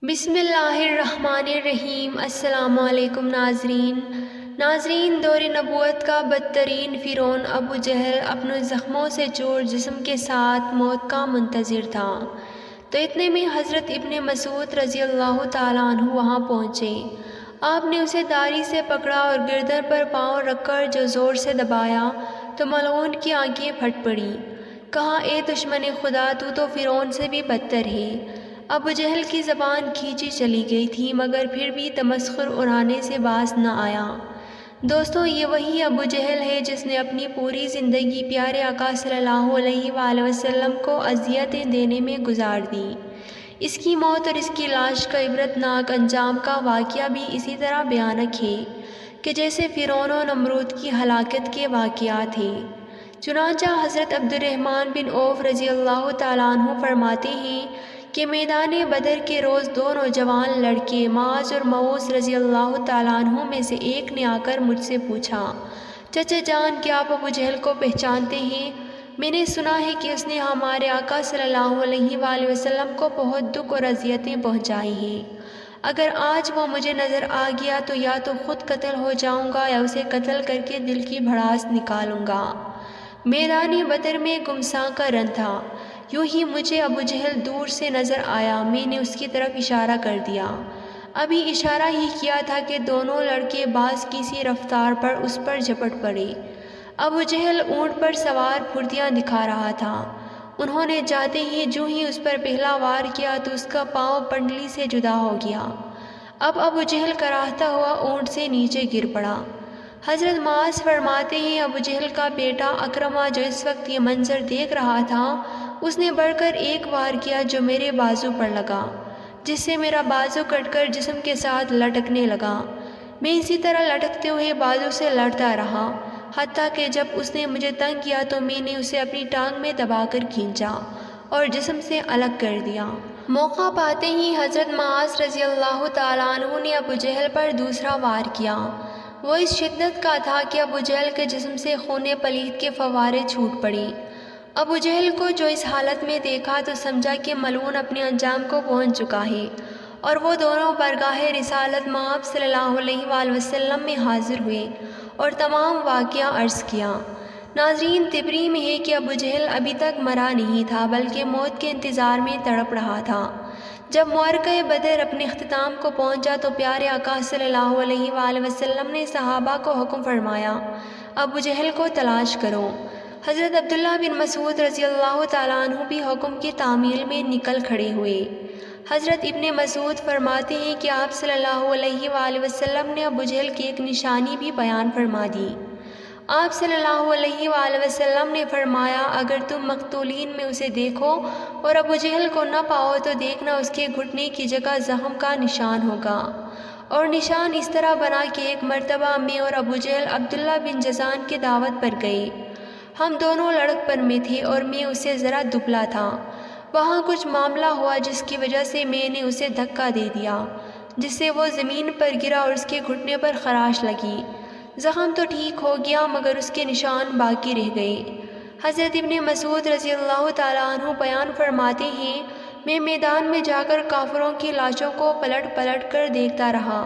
بسم اللہ الرحمن الرحیم۔ السلام علیکم ناظرین، دور نبوت کا بدترین فرعون ابو جہل اپنے زخموں سے چور جسم کے ساتھ موت کا منتظر تھا، تو اتنے میں حضرت ابن مسعود رضی اللہ تعالیٰ عنہ وہاں پہنچے۔ آپ نے اسے داڑھی سے پکڑا اور گردن پر پاؤں رکھ کر جو زور سے دبایا تو ملعون کی آنکھیں پھٹ پڑیں۔ کہا، اے دشمن خدا، تو فرعون سے بھی بدتر ہے۔ ابو جہل کی زبان کھینچی چلی گئی تھی، مگر پھر بھی تمسخر اڑانے سے باز نہ آیا۔ دوستو، یہ وہی ابو جہل ہے جس نے اپنی پوری زندگی پیارے آقا صلی اللہ علیہ وآلہ وسلم کو اذیتیں دینے میں گزار دی۔ اس کی موت اور اس کی لاش کا عبرتناک انجام کا واقعہ بھی اسی طرح بھیانک ہے کہ جیسے فرعون و نمرود کی ہلاکت کے واقعات ہیں۔ چنانچہ حضرت عبد الرحمن بن عوف رضی اللہ تعالیٰ عنہ فرماتے ہیں کہ میدان بدر کے روز دو نوجوان لڑکے معاذ اور موس رضی اللہ تعالیٰ عنہ میں سے ایک نے آ کر مجھ سے پوچھا، چچا جان، کیا آپ ابو جہل کو پہچانتے ہیں؟ میں نے سنا ہے کہ اس نے ہمارے آقا صلی اللہ علیہ وآلہ وسلم کو بہت دکھ اور اذیتیں پہنچائی ہیں۔ اگر آج وہ مجھے نظر آ گیا تو یا تو خود قتل ہو جاؤں گا یا اسے قتل کر کے دل کی بھڑاس نکالوں گا۔ میدان بدر میں گمساں کا رن تھا۔ یوں ہی مجھے ابو جہل دور سے نظر آیا، میں نے اس کی طرف اشارہ کر دیا۔ ابھی اشارہ ہی کیا تھا کہ دونوں لڑکے باز کی سی رفتار پر اس پر جھپٹ پڑے۔ ابو جہل اونٹ پر سوار پھرتیاں دکھا رہا تھا۔ انہوں نے جاتے ہی جو ہی اس پر پہلا وار کیا تو اس کا پاؤں پنڈلی سے جدا ہو گیا۔ اب ابو جہل کراہتا ہوا اونٹ سے نیچے گر پڑا۔ حضرت معاذ فرماتے ہیں، ابو جہل کا بیٹا اکرمہ جو اس وقت یہ منظر دیکھ رہا تھا، اس نے بڑھ کر ایک وار کیا جو میرے بازو پر لگا، جس سے میرا بازو کٹ کر جسم کے ساتھ لٹکنے لگا۔ میں اسی طرح لٹکتے ہوئے بازو سے لڑتا رہا، حتیٰ کہ جب اس نے مجھے تنگ کیا تو میں نے اسے اپنی ٹانگ میں دبا کر کھینچا اور جسم سے الگ کر دیا۔ موقع پاتے ہی حضرت معاذ رضی اللہ تعالیٰ عنہ نے ابو جہل پر دوسرا وار کیا۔ وہ اس شدت کا تھا کہ ابو جہل کے جسم سے خون پلید کے فوارے چھوٹ پڑے۔ ابو جہل کو جو اس حالت میں دیکھا تو سمجھا کہ ملعون اپنے انجام کو پہنچ چکا ہے، اور وہ دونوں برگاہ رسالت مآب صلی اللہ علیہ وآلہ وسلم میں حاضر ہوئے اور تمام واقعہ عرض کیا۔ ناظرین، تبری میں ہے کہ ابو جہل ابھی تک مرا نہیں تھا بلکہ موت کے انتظار میں تڑپ رہا تھا۔ جب معرکہ بدر اپنے اختتام کو پہنچا تو پیارے آقا صلی اللہ علیہ وآلہ وسلم نے صحابہ کو حکم فرمایا، ابو جہل کو تلاش کرو۔ حضرت عبداللہ بن مسعود رضی اللہ تعالیٰ عنہ بھی حکم کی تعمیل میں نکل کھڑے ہوئے۔ حضرت ابن مسعود فرماتے ہیں کہ آپ صلی اللہ علیہ وآلہ وسلم نے ابو جہل کی ایک نشانی بھی بیان فرما دی۔ آپ صلی اللہ علیہ وآلہ وسلم نے فرمایا، اگر تم مقتولین میں اسے دیکھو اور ابو جہل کو نہ پاؤ تو دیکھنا اس کے گھٹنے کی جگہ زخم کا نشان ہوگا۔ اور نشان اس طرح بنا کہ ایک مرتبہ میں اور ابو جہل عبداللہ بن جذان کی دعوت پر گئے۔ ہم دونوں لڑک پن میں تھے اور میں اسے ذرا دبلا تھا۔ وہاں کچھ معاملہ ہوا جس کی وجہ سے میں نے اسے دھکا دے دیا، جس سے وہ زمین پر گرا اور اس کے گھٹنے پر خراش لگی۔ زخم تو ٹھیک ہو گیا مگر اس کے نشان باقی رہ گئے۔ حضرت ابن مسعود رضی اللہ تعالیٰ عنہ بیان فرماتے ہیں، میں میدان میں جا کر کافروں کی لاشوں کو پلٹ پلٹ کر دیکھتا رہا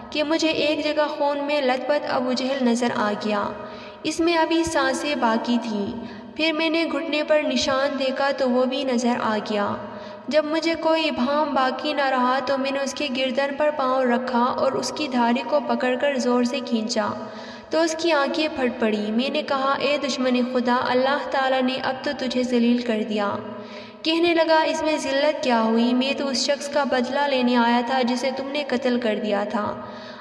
کہ مجھے ایک جگہ خون میں لت پت ابو جہل نظر آ گیا، اس میں ابھی سانسیں باقی تھیں۔ پھر میں نے گھٹنے پر نشان دیکھا تو وہ بھی نظر آ گیا۔ جب مجھے کوئی ابہام باقی نہ رہا تو میں نے اس کی گردن پر پاؤں رکھا اور اس کی دھاڑی کو پکڑ کر زور سے کھینچا تو اس کی آنکھیں پھٹ پڑیں۔ میں نے کہا، اے دشمن خدا، اللہ تعالیٰ نے اب تو تجھے ذلیل کر دیا۔ کہنے لگا، اس میں ذلت کیا ہوئی؟ میں تو اس شخص کا بدلہ لینے آیا تھا جسے تم نے قتل کر دیا تھا۔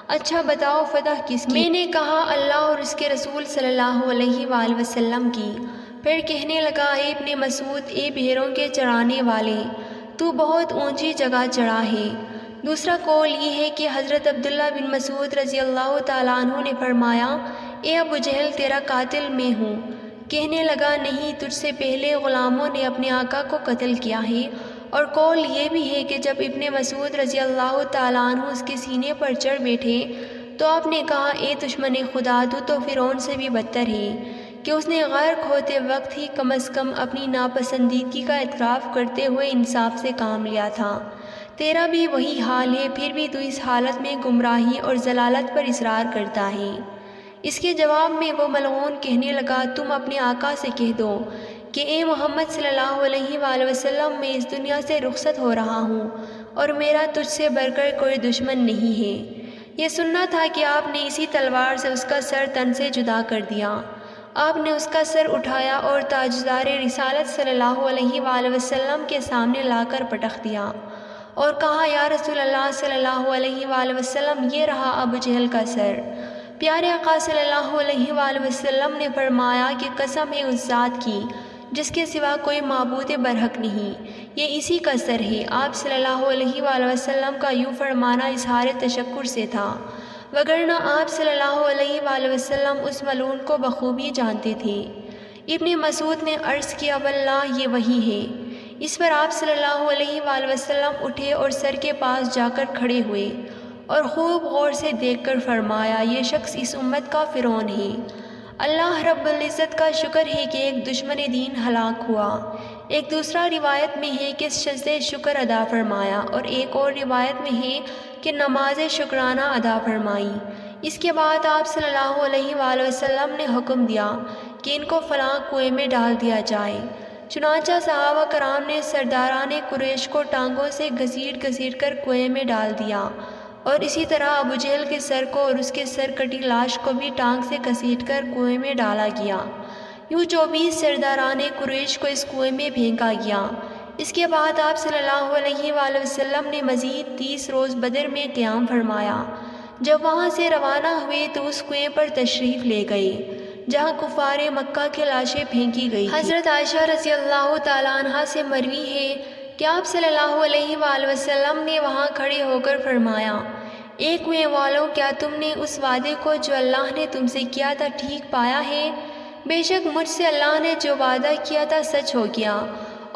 اچھا بتاؤ، فتح کس کی؟ میں نے کہا، اللہ اور اس کے رسول صلی اللہ علیہ وآلہ وسلم کی۔ پھر کہنے لگا، اے ابن مسعود، اے بھیڑوں کے چرانے والے، تو بہت اونچی جگہ چڑھا ہے۔ دوسرا قول یہ ہے کہ حضرت عبداللہ بن مسعود رضی اللہ تعالیٰ عنہ نے فرمایا، اے ابو جہل، تیرا قاتل میں ہوں۔ کہنے لگا، نہیں، تجھ سے پہلے غلاموں نے اپنے آقا کو قتل کیا ہے۔ اور قول یہ بھی ہے کہ جب ابن مسعود رضی اللہ تعالیٰ عنہ اس کے سینے پر چڑھ بیٹھے تو آپ نے کہا، اے دشمن خدا، تو فرعون سے بھی بدتر ہے کہ اس نے غرق ہوتے وقت ہی کم از کم اپنی ناپسندیدگی کا اعتراف کرتے ہوئے انصاف سے کام لیا تھا، تیرا بھی وہی حال ہے، پھر بھی تو اس حالت میں گمراہی اور ضلالت پر اصرار کرتا ہے۔ اس کے جواب میں وہ ملعون کہنے لگا، تم اپنے آقا سے کہہ دو کہ اے محمد صلی اللہ علیہ وآلہ وسلم، میں اس دنیا سے رخصت ہو رہا ہوں اور میرا تجھ سے بڑھ کر کوئی دشمن نہیں ہے۔ یہ سننا تھا کہ آپ نے اسی تلوار سے اس کا سر تن سے جدا کر دیا۔ آپ نے اس کا سر اٹھایا اور تاجدار رسالت صلی اللہ علیہ وآلہ وسلم کے سامنے لا کر پٹخ دیا اور کہا، یا رسول اللہ صلی اللہ علیہ وآلہ وسلم، یہ رہا ابو جہل کا سر۔ پیارے آقا صلی اللہ علیہ وآلہ وسلم نے فرمایا کہ قسم ہے اس ذات کی جس کے سوا کوئی معبود برحق نہیں، یہ اسی کا سر ہے۔ آپ صلی اللہ علیہ وآلہ وسلم کا یوں فرمانا اظہار تشکر سے تھا، وگرنہ آپ صلی اللہ علیہ وآلہ وسلم اس ملعون کو بخوبی جانتے تھے۔ ابن مسعود نے عرض کیا، واللہ یہ وہی ہے۔ اس پر آپ صلی اللہ علیہ وآلہ وسلم اٹھے اور سر کے پاس جا کر کھڑے ہوئے اور خوب غور سے دیکھ کر فرمایا، یہ شخص اس امت کا فرعون ہے۔ اللہ رب العزت کا شکر ہے کہ ایک دشمن دین ہلاک ہوا۔ ایک دوسرا روایت میں ہے کہ سجدہ شکر ادا فرمایا، اور ایک اور روایت میں ہے کہ نماز شکرانہ ادا فرمائی۔ اس کے بعد آپ صلی اللہ علیہ وآلہ وسلم نے حکم دیا کہ ان کو فلاں کنویں میں ڈال دیا جائے۔ چنانچہ صحابہ کرام نے سرداران قریش کو ٹانگوں سے گھسیٹ گھسیٹ کر کنویں میں ڈال دیا، اور اسی طرح ابو جہل کے سر کو اور اس کے سر کٹی لاش کو بھی ٹانگ سے گھسیٹ کر کنویں میں ڈالا گیا۔ یوں 24 سرداران قریش کو اس کنویں میں پھینکا گیا۔ اس کے بعد آپ صلی اللہ علیہ وآلہ وسلم نے مزید 30 روز بدر میں قیام فرمایا۔ جب وہاں سے روانہ ہوئے تو اس کنویں پر تشریف لے گئے جہاں کفار مکہ کی لاشیں پھینکی گئی تھیں۔ حضرت عائشہ رضی اللہ تعالیٰ عنہ سے مروی ہے کہ آپ صلی اللہ علیہ وآلہ وسلم نے وہاں کھڑے ہو کر فرمایا، اے کنویں والوں، کیا تم نے اس وعدے کو جو اللہ نے تم سے کیا تھا ٹھیک پایا ہے؟ بے شک مجھ سے اللہ نے جو وعدہ کیا تھا سچ ہو گیا۔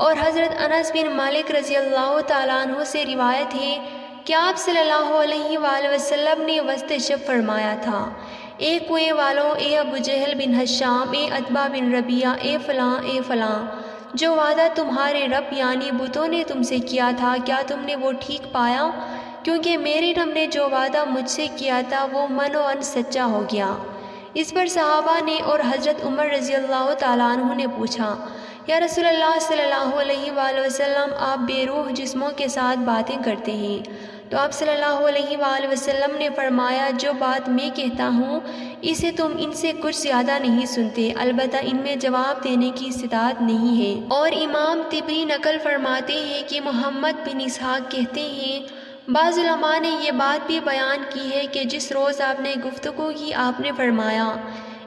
اور حضرت انس بن مالک رضی اللہ تعالیٰ عنہ سے روایت ہے کہ آپ صلی اللہ علیہ وآلہ وسلم نے وسط شب فرمایا تھا، اے کنویں والوں، اے ابو جہل بن ہشام، اے عتبہ بن ربیعہ، اے فلاں اے فلاں، جو وعدہ تمہارے رب یعنی بتوں نے تم سے کیا تھا کیا تم نے وہ ٹھیک پایا؟ کیونکہ میرے رب نے جو وعدہ مجھ سے کیا تھا وہ من و عن سچا ہو گیا۔ اس پر صحابہ نے اور حضرت عمر رضی اللہ تعالیٰ عنہ نے پوچھا، یا رسول اللہ صلی اللہ علیہ وآلہ وسلم، آپ بے روح جسموں کے ساتھ باتیں کرتے ہیں؟ تو آپ صلی اللہ علیہ وآلہ وسلم نے فرمایا، جو بات میں کہتا ہوں اسے تم ان سے کچھ زیادہ نہیں سنتے، البتہ ان میں جواب دینے کی استطاعت نہیں ہے۔ اور امام طبری نقل فرماتے ہیں کہ محمد بن اسحاق کہتے ہیں، بعض علماء نے یہ بات بھی بیان کی ہے کہ جس روز آپ نے گفتگو کی آپ نے فرمایا،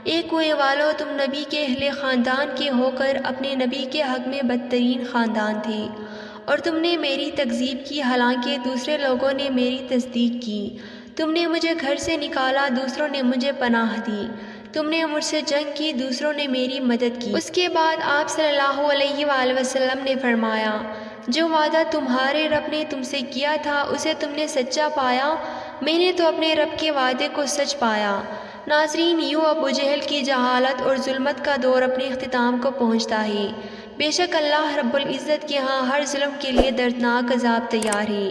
اے کنویں والو، تم نبی کے اہل خاندان کے ہو کر اپنے نبی کے حق میں بدترین خاندان تھے، اور تم نے میری تکذیب کی حالانکہ دوسرے لوگوں نے میری تصدیق کی۔ تم نے مجھے گھر سے نکالا، دوسروں نے مجھے پناہ دی۔ تم نے مجھ سے جنگ کی، دوسروں نے میری مدد کی۔ اس کے بعد آپ صلی اللہ علیہ وآلہ وسلم نے فرمایا، جو وعدہ تمہارے رب نے تم سے کیا تھا اسے تم نے سچا پایا، میں نے تو اپنے رب کے وعدے کو سچ پایا۔ ناظرین، یوں ابو جہل کی جہالت اور ظلمت کا دور اپنے اختتام کو پہنچتا ہے۔ بے شک اللہ رب العزت کے ہاں ہر ظلم کے لیے دردناک عذاب تیار ہے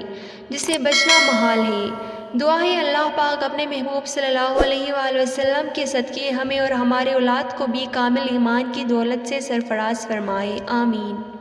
جس سے بچنا محال ہے۔ دعا ہے اللہ پاک اپنے محبوب صلی اللہ علیہ وآلہ وسلم کے صدقے ہمیں اور ہمارے اولاد کو بھی کامل ایمان کی دولت سے سرفراز فرمائے، آمین۔